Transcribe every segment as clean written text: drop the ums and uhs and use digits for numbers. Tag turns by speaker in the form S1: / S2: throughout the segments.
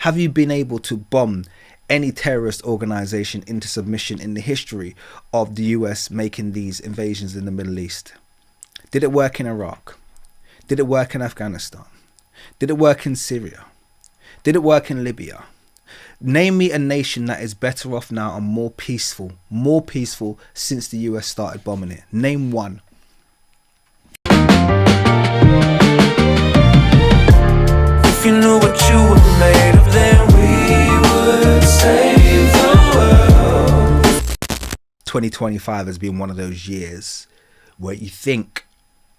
S1: Have you been able to bomb any terrorist organization into submission in the history of the US making these invasions in the Middle East? Did it work in Iraq? Did it work in Afghanistan? Did it work in Syria? Did it work in Libya? Name me a nation that is better off now and more peaceful since the US started bombing it. Name one.
S2: If you knew what you were made of, then we would save the world.
S1: 2025 has been one of those years where you think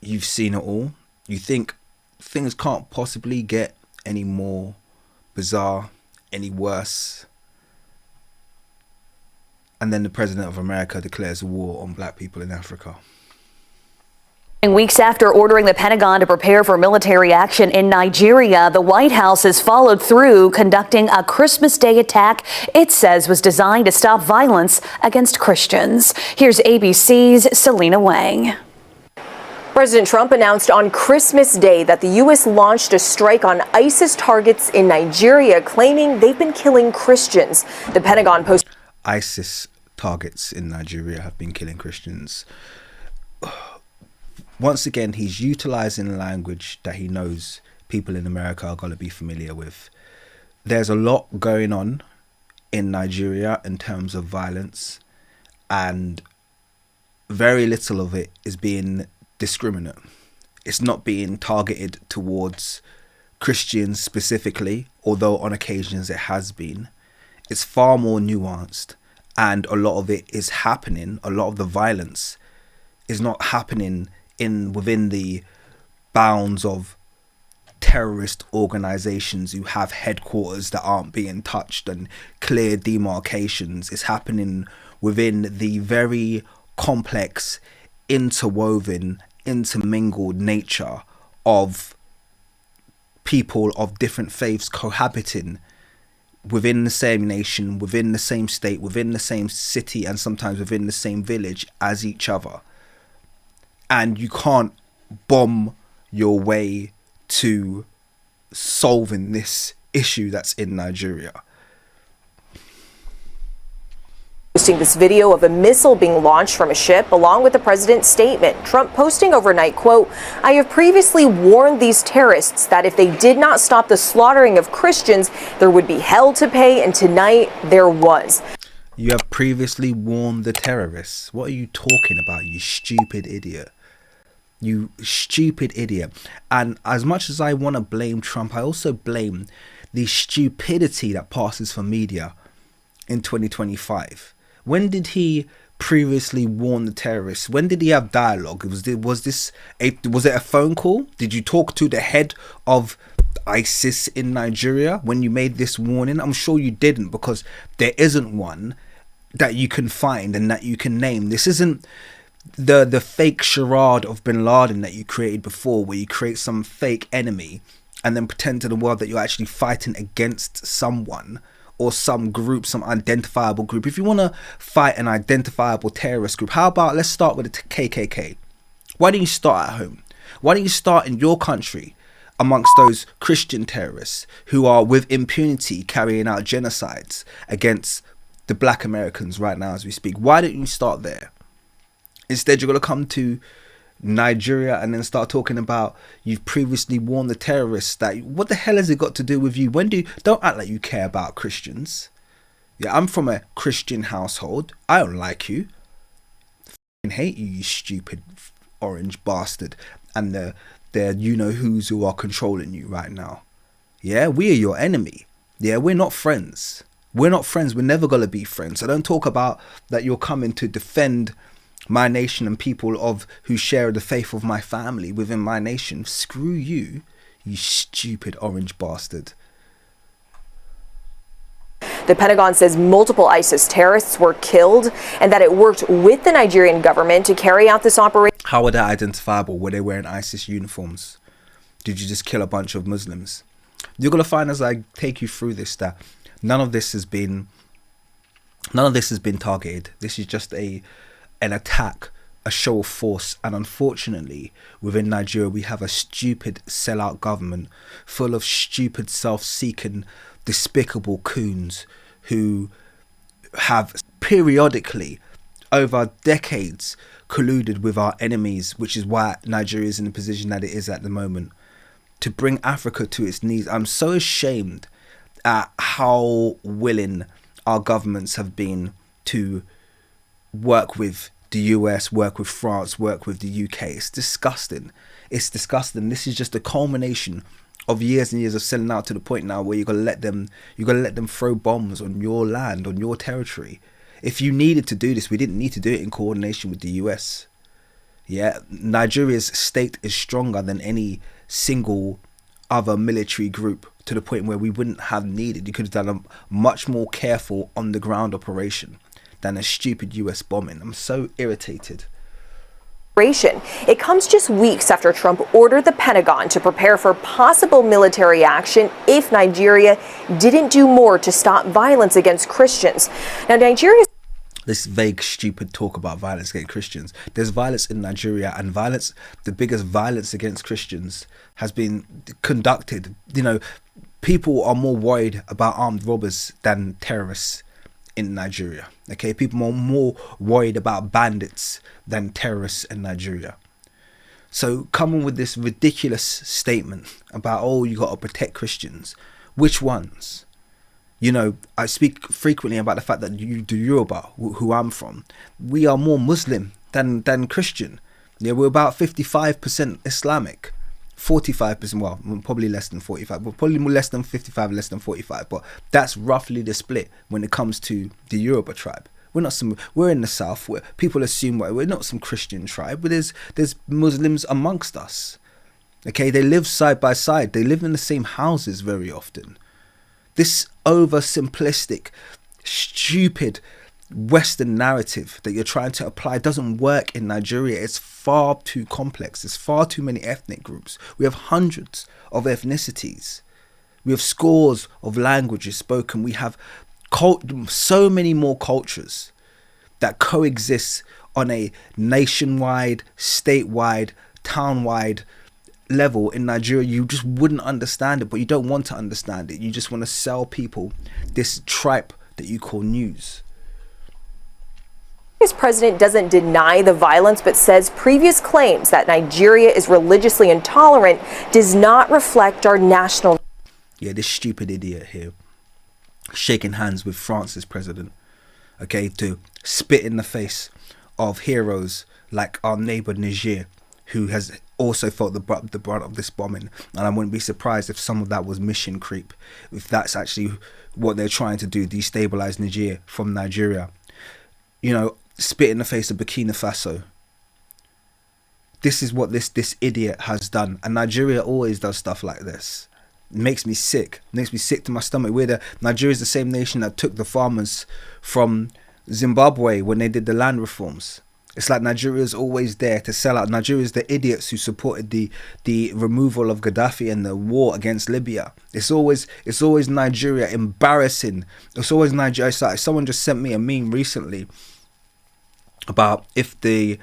S1: you've seen it all. You think things can't possibly get any more bizarre, any worse. And then the President of America declares a war on black people in Africa.
S3: Weeks after ordering the Pentagon to prepare for military action in Nigeria, the White House has followed through, conducting a Christmas Day attack it says was designed to stop violence against Christians. Here's ABC's Selena Wang.
S4: President Trump announced on Christmas Day that the U.S. launched a strike on ISIS targets in Nigeria, claiming they've been killing Christians. The Pentagon posted
S1: ISIS targets in Nigeria have been killing Christians. Once again, he's utilizing language that he knows people in America are going to be familiar with. There's a lot going on in Nigeria in terms of violence, and very little of it is being discriminate. It's not being targeted towards Christians specifically, although on occasions it has been. It's far more nuanced, and a lot of it is happening. A lot of the violence is not happening within the bounds of terrorist organizations who have headquarters that aren't being touched and clear demarcations. It's happening within the very complex, interwoven, intermingled nature of people of different faiths cohabiting within the same nation, within the same state, within the same city, and sometimes within the same village as each other. And you can't bomb your way to solving this issue that's in Nigeria.
S4: posting this video of a missile being launched from a ship along with the president's statement. Trump posting overnight, quote, "I have previously warned these terrorists that if they did not stop the slaughtering of Christians, there would be hell to pay, and tonight there was."
S1: You have previously warned the terrorists. What are you talking about, you stupid idiot? You stupid idiot. And as much as I want to blame Trump, I also blame the stupidity that passes for media in 2025. When did he previously warn the terrorists? When did he have dialogue? Was it a phone call? Did you talk to the head of ISIS in Nigeria when you made this warning? I'm sure you didn't, because there isn't one that you can find and that you can name. This isn't the fake charade of bin Laden that you created before, where you create some fake enemy and then pretend to the world that you're actually fighting against someone or some group, some identifiable group. If you want to fight an identifiable terrorist group, how about let's start with the KKK? Why don't you start at home? Why don't you start in your country amongst those Christian terrorists who are with impunity carrying out genocides against the black Americans right now as we speak? Why don't you start there? Instead, you're going to come to Nigeria and then start talking about you've previously warned the terrorists. That what the hell has it got to do with you? Don't act like you care about Christians. Yeah, I'm from a Christian household. I don't like you. I hate you, you stupid orange bastard. And the you-know-whos who are controlling you right now. Yeah, we are your enemy. Yeah, we're not friends. We're not friends. We're never going to be friends. So don't talk about that you're coming to defend my nation and people who share the faith of my family within my nation. Screw you, you stupid orange bastard.
S4: The Pentagon says multiple ISIS terrorists were killed and that it worked with the Nigerian government to carry out this operation.
S1: How are they identifiable? Were they wearing ISIS uniforms? Did you just kill a bunch of Muslims? You're going to find as I take you through this that none of this has been targeted. This is just an attack, a show of force. And unfortunately, within Nigeria, we have a stupid sellout government full of stupid self-seeking despicable coons who have periodically over decades colluded with our enemies, which is why Nigeria is in the position that it is at the moment, to bring Africa to its knees. I'm so ashamed at how willing our governments have been to work with the US, work with France, work with the UK. It's disgusting. It's disgusting. This is just a culmination of years and years of selling out, to the point now where you're gonna let them throw bombs on your land, on your territory. If you needed to do this, we didn't need to do it in coordination with the US. Yeah, Nigeria's state is stronger than any single other military group, to the point where we wouldn't have needed. You could have done a much more careful on the ground operation than a stupid US bombing. I'm so irritated.
S4: It comes just weeks after Trump ordered the Pentagon to prepare for possible military action if Nigeria didn't do more to stop violence against Christians. Now, Nigeria...
S1: This vague, stupid talk about violence against Christians. There's violence in Nigeria, and violence, the biggest violence against Christians, has been conducted. You know, people are more worried about armed robbers than terrorists in Nigeria. Okay, people are more worried about bandits than terrorists in Nigeria. So coming with this ridiculous statement about, oh, you got to protect Christians. Which ones? You know, I speak frequently about the fact that the Yoruba, who I'm from, we are more Muslim than Christian. Yeah, we're about 55% Islamic, 45%, well, probably less than 45, but probably less than 55, less than 45. But that's roughly the split when it comes to the Yoruba tribe. We're in the south, where people assume we're not some Christian tribe, but there's Muslims amongst us. Okay, they live side by side. They live in the same houses very often. This oversimplistic, stupid Western narrative that you're trying to apply doesn't work in Nigeria. It's far too complex. There's far too many ethnic groups. We have hundreds of ethnicities. We have scores of languages spoken. We have so many more cultures that coexist on a nationwide, statewide, townwide level in Nigeria. You just wouldn't understand it, but you don't want to understand it. You just want to sell people this tripe that you call news.
S4: His president doesn't deny the violence, but says previous claims that Nigeria is religiously intolerant does not reflect our national...
S1: Yeah, this stupid idiot here shaking hands with France's president, okay, to spit in the face of heroes like our neighbor Niger, who has also felt the brunt of this bombing. And I wouldn't be surprised if some of that was mission creep, if that's actually what they're trying to do, destabilize Niger from Nigeria. You know, spit in the face of Burkina Faso. This is what this idiot has done, and Nigeria always does stuff like this. It makes me sick. It makes me sick to my stomach. Nigeria is the same nation that took the farmers from Zimbabwe when they did the land reforms. It's like Nigeria is always there to sell out. Nigeria is the idiots who supported the removal of Gaddafi and the war against Libya. It's always Nigeria embarrassing. It's always Nigeria. It's like someone just sent me a meme recently about if the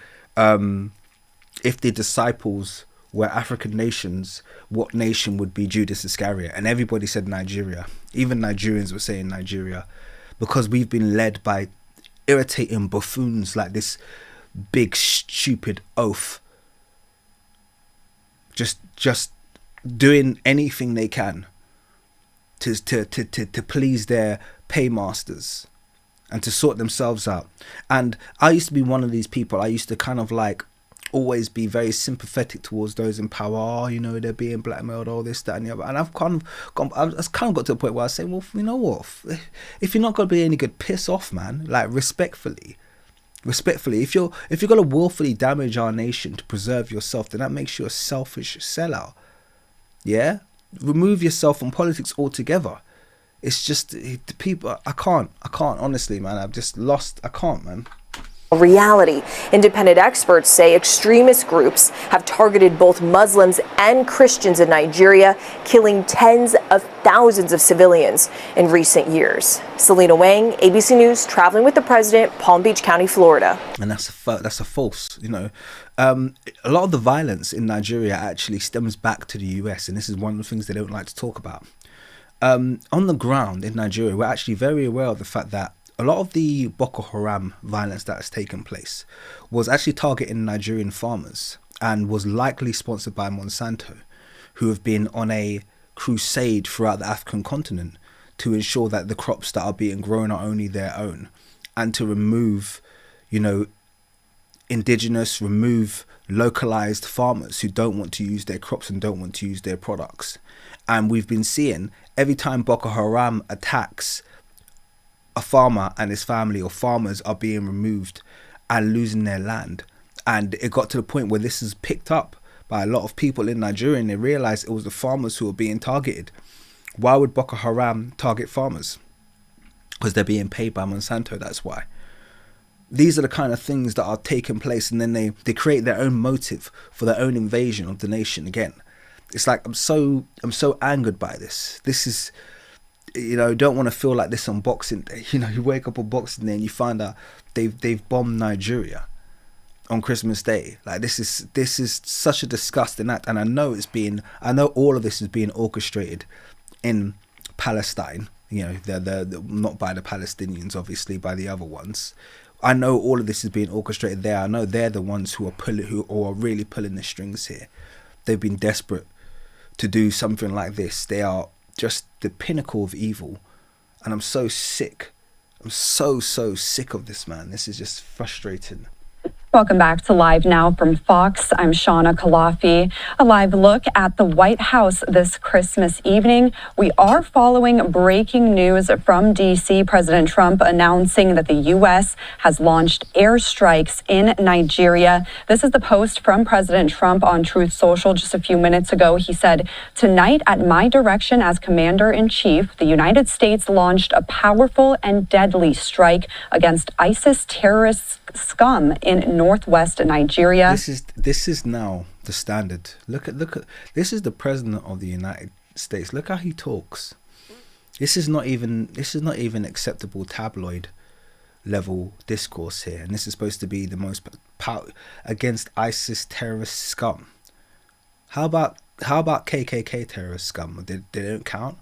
S1: disciples were African nations, what nation would be Judas Iscariot? And everybody said Nigeria. Even Nigerians were saying Nigeria, because we've been led by irritating buffoons like this big stupid oaf, just doing anything they can to please their paymasters and to sort themselves out. And I used to be one of these people. I used to kind of like always be very sympathetic towards those in power. Oh, you know, they're being blackmailed, all this, that, and the other. And I've kind of got to a point where I say, well, you know what? If you're not gonna be any good, piss off, man. Like respectfully. If you're gonna willfully damage our nation to preserve yourself, then that makes you a selfish sellout. Yeah, remove yourself from politics altogether. It's just the people. I can't honestly, man. I've just lost. I can't, man.
S4: Reality. Independent experts say extremist groups have targeted both Muslims and Christians in Nigeria, killing tens of thousands of civilians in recent years. Selena Wang, ABC News, traveling with the president, Palm Beach County, Florida.
S1: And that's a false, you know. A lot of the violence in Nigeria actually stems back to the US, and this is one of the things they don't like to talk about. On the ground in Nigeria, we're actually very aware of the fact that a lot of the Boko Haram violence that has taken place was actually targeting Nigerian farmers and was likely sponsored by Monsanto, who have been on a crusade throughout the African continent to ensure that the crops that are being grown are only their own, and to remove, remove localized farmers who don't want to use their crops and don't want to use their products. And we've been seeing every time Boko Haram attacks a farmer and his family, or farmers are being removed and losing their land. And it got to the point where this is picked up by a lot of people in Nigeria, and they realized it was the farmers who were being targeted. Why would Boko Haram target farmers? Because they're being paid by Monsanto, that's why. These are the kind of things that are taking place, and then they create their own motive for their own invasion of the nation again. It's like, I'm so angered by this. This is, don't want to feel like this on Boxing Day. You wake up on Boxing Day and you find out they've bombed Nigeria on Christmas Day. Like, this is such a disgusting act, and I know all of this is being orchestrated in Palestine. They're not by the Palestinians, obviously, by the other ones. I know all of this is being orchestrated there. I know they're the ones who are really pulling the strings here. They've been desperate to do something like this. They are just the pinnacle of evil, and I'm so sick. I'm so sick of this, man. This is just frustrating.
S5: Welcome back to Live Now from Fox. I'm Shauna Kalafi. A live look at the White House this Christmas evening. We are following breaking news from D.C. President Trump announcing that the U.S. has launched airstrikes in Nigeria. This is the post from President Trump on Truth Social just a few minutes ago. He said, "Tonight, at my direction as Commander-in-Chief, the United States launched a powerful and deadly strike against ISIS terrorist scum in northwest Nigeria."
S1: This is now the standard. Look at this is the president of the United States. Look how he talks. This is not even acceptable tabloid level discourse here, and this is supposed to be the most power against ISIS terrorist scum. How about KKK terrorist scum? They don't count?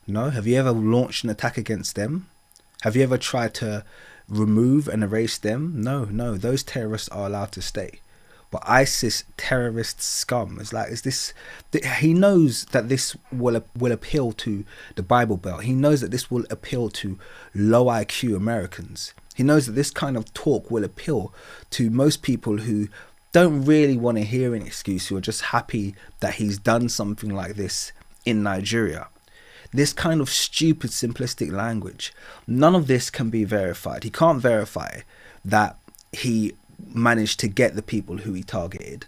S1: No? Have you ever launched an attack against them? Have you ever tried to remove and erase them? No, those terrorists are allowed to stay. But ISIS terrorist scum he knows that this will appeal to the Bible Belt. He knows that this will appeal to low IQ Americans. He knows that this kind of talk will appeal to most people who don't really want to hear an excuse, who are just happy that he's done something like this in Nigeria. This kind of stupid, simplistic language, none of this can be verified. He can't verify that he managed to get the people who he targeted.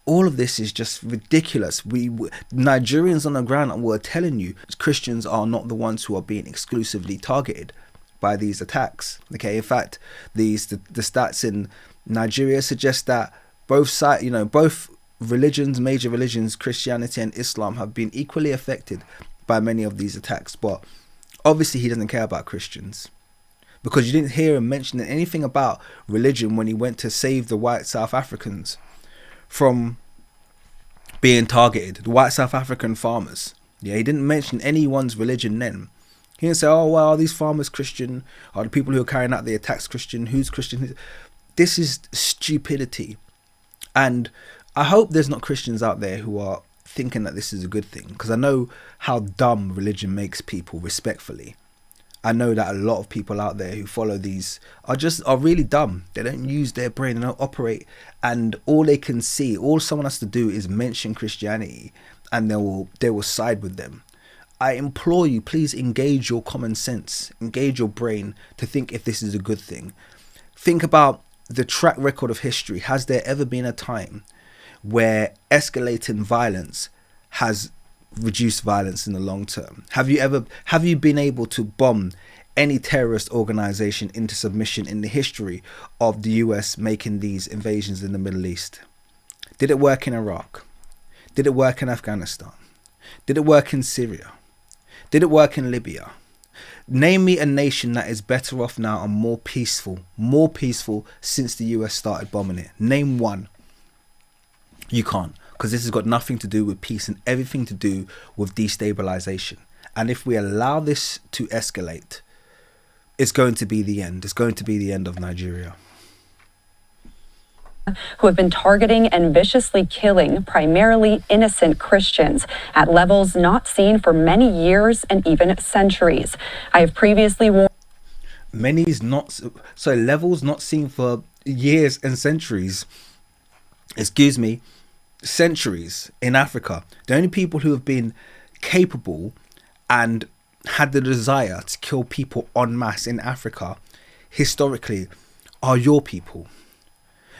S1: All of this is just ridiculous. Nigerians on the ground were telling you Christians are not the ones who are being exclusively targeted by these attacks. Okay, in fact, the stats in Nigeria suggest that both religions, major religions, Christianity and Islam, have been equally affected by many of these attacks. But obviously he doesn't care about Christians, because you didn't hear him mentioning anything about religion when he went to save the white South Africans from being targeted, the white South African farmers. Yeah, he didn't mention anyone's religion then. He didn't say, oh well, are these farmers Christian? Are the people who are carrying out the attacks Christian? Who's Christian? This is stupidity. And I hope there's not Christians out there who are thinking that this is a good thing, because I know how dumb religion makes people, respectfully. I know that a lot of people out there who follow these are really dumb. They don't use their brain, they don't operate, and all they can see, all someone has to do is mention Christianity and they will side with them. I implore you, please engage your common sense, engage your brain to think if this is a good thing. Think about the track record of history. Has there ever been a time where escalating violence has reduced violence in the long term? Have you been able to bomb any terrorist organization into submission in the history of the US making these invasions in the Middle East? Did it work in Iraq? Did it work in Afghanistan? Did it work in Syria? Did it work in Libya? Name me a nation that is better off now and more peaceful since the US started bombing it. Name one. You can't, because this has got nothing to do with peace and everything to do with destabilization. And if we allow this to escalate, it's going to be the end. It's going to be the end of Nigeria.
S5: Who have been targeting and viciously killing primarily innocent Christians at levels not seen for many years and even centuries. I have previously warned.
S1: Levels not seen for years and centuries. Excuse me, centuries in Africa. The only people who have been capable and had the desire to kill people en masse in Africa historically are your people.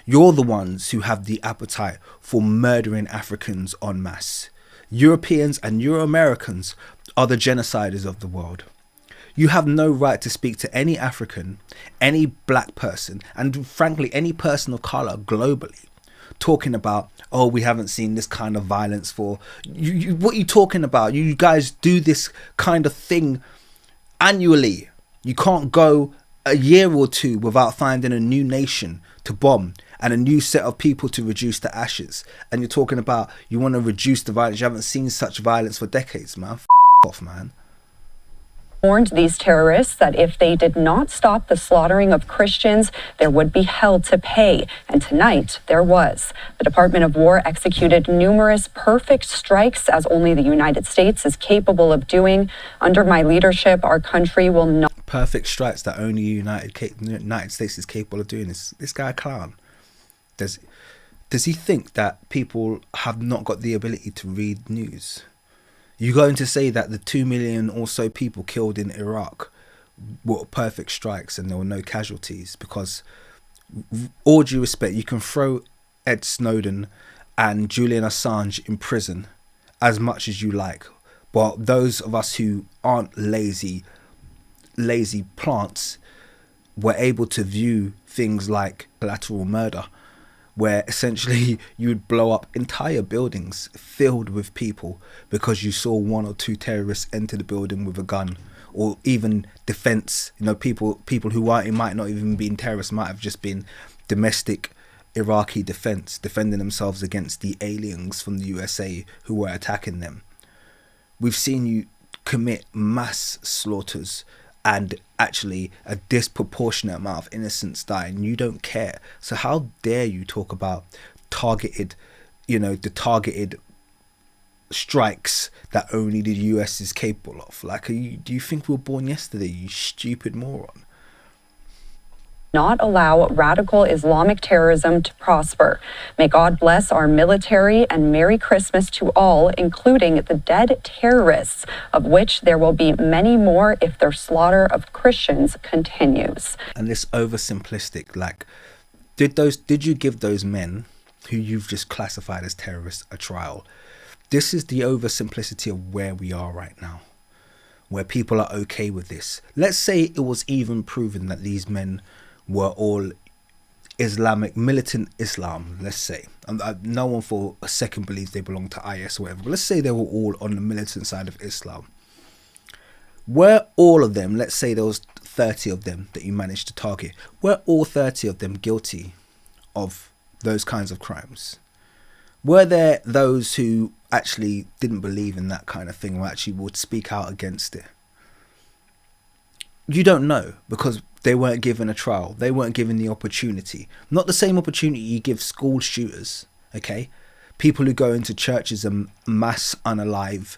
S1: You're the ones who have the appetite for murdering Africans en masse. Europeans and Euro-Americans are the genociders of the world. You have no right to speak to any African, any black person, and frankly any person of colour globally, talking about, oh, we haven't seen this kind of violence for you. What are you talking about? You guys do this kind of thing annually. You can't go a year or two without finding a new nation to bomb and a new set of people to reduce to ashes. And you're talking about you want to reduce the violence. You haven't seen such violence for decades, man. Off, man.
S5: Warned these terrorists that if they did not stop the slaughtering of Christians, there would be hell to pay. And tonight, there was. The Department of War executed numerous perfect strikes, as only the United States is capable of doing. Under my leadership, our country will not.
S1: Perfect strikes that only United States is capable of doing. This guy a clown? Does he think that people have not got the ability to read news? You're going to say that the 2 million or so people killed in Iraq were perfect strikes and there were no casualties? Because, all due respect, you can throw Ed Snowden and Julian Assange in prison as much as you like, but those of us who aren't lazy plants were able to view things like collateral murder, where essentially you would blow up entire buildings filled with people because you saw one or two terrorists enter the building with a gun, or even defense. You know, people who might not even been terrorists, might have just been domestic Iraqi defense, defending themselves against the aliens from the USA who were attacking them. We've seen you commit mass slaughters and actually a disproportionate amount of innocents die, and you don't care. So how dare you talk about targeted strikes that only the US is capable of? Like, do you think we were born yesterday, you stupid moron?
S5: Not allow radical Islamic terrorism to prosper. May God bless our military, and Merry Christmas to all, including the dead terrorists, of which there will be many more if their slaughter of Christians continues.
S1: And this oversimplistic, like, did you give those men who you've just classified as terrorists a trial? This is the oversimplicity of where we are right now, where people are okay with this. Let's say it was even proven that these men were all Islamic, militant Islam, let's say. No one for a second believes they belong to IS or whatever, but let's say they were all on the militant side of Islam. Were all of them, let's say there was 30 of them that you managed to target, were all 30 of them guilty of those kinds of crimes? Were there those who actually didn't believe in that kind of thing, or actually would speak out against it? You don't know, because they weren't given a trial. They weren't given the opportunity. Not the same opportunity you give school shooters, okay? People who go into churches and mass unalive,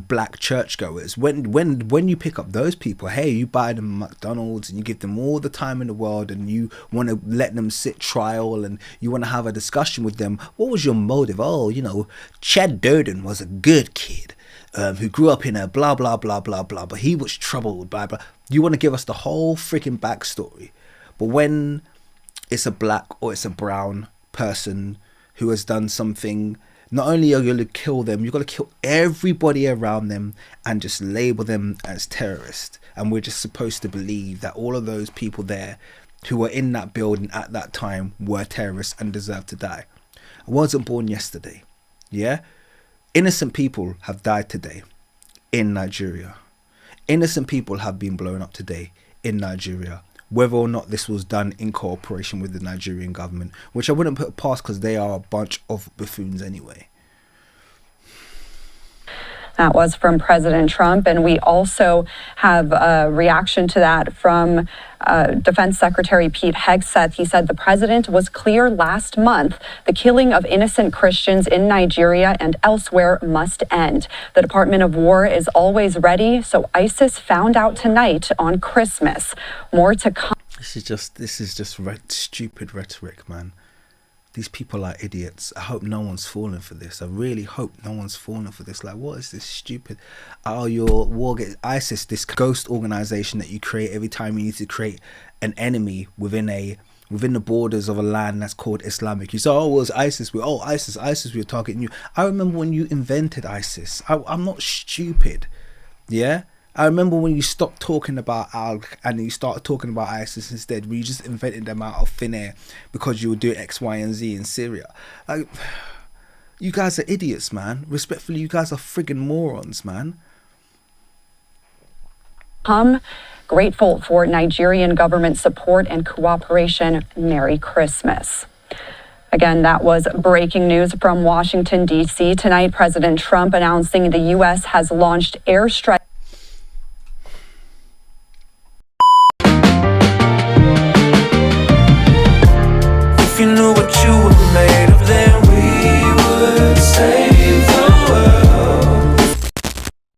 S1: black churchgoers. When you pick up those people, hey, you buy them McDonald's and you give them all the time in the world, and you want to let them sit trial and you want to have a discussion with them. What was your motive? Oh, Chad Durden was a good kid who grew up in a blah, blah, blah, blah, blah, but he was troubled, blah, blah. You want to give us the whole freaking backstory. But when it's a black or it's a brown person who has done something, not only are you going to kill them, you've got to kill everybody around them and just label them as terrorists. And we're just supposed to believe that all of those people there who were in that building at that time were terrorists and deserve to die. I wasn't born yesterday. Yeah? Innocent people have died today in Nigeria. Innocent people have been blown up today in Nigeria. whether or not this was done in cooperation with the Nigerian government, which I wouldn't put past because they are a bunch of buffoons anyway.
S5: That was from President Trump. And we also have a reaction to that from Defense Secretary Pete Hegseth. He said the president was clear last month the killing of innocent Christians in Nigeria and elsewhere must end. The Department of War is always ready, so ISIS found out tonight on Christmas. More to come.
S1: This is just stupid rhetoric, man. These people are idiots. I hope no one's falling for this. I really hope no one's falling for this. Like, what is this stupid? Oh, your war against ISIS, this ghost organization that you create every time you need to create an enemy within the borders of a land that's called Islamic. You say, oh, well, it's ISIS. ISIS, we're targeting you. I remember when you invented ISIS. I'm not stupid. Yeah? I remember when you stopped talking about Al and you started talking about ISIS instead, where you just invented them out of thin air because you were doing X, Y, and Z in Syria. Like, you guys are idiots, man. Respectfully, you guys are friggin' morons, man.
S5: Grateful for Nigerian government support and cooperation. Merry Christmas. Again, that was breaking news from Washington, D.C. Tonight, President Trump announcing the U.S. has launched airstrike.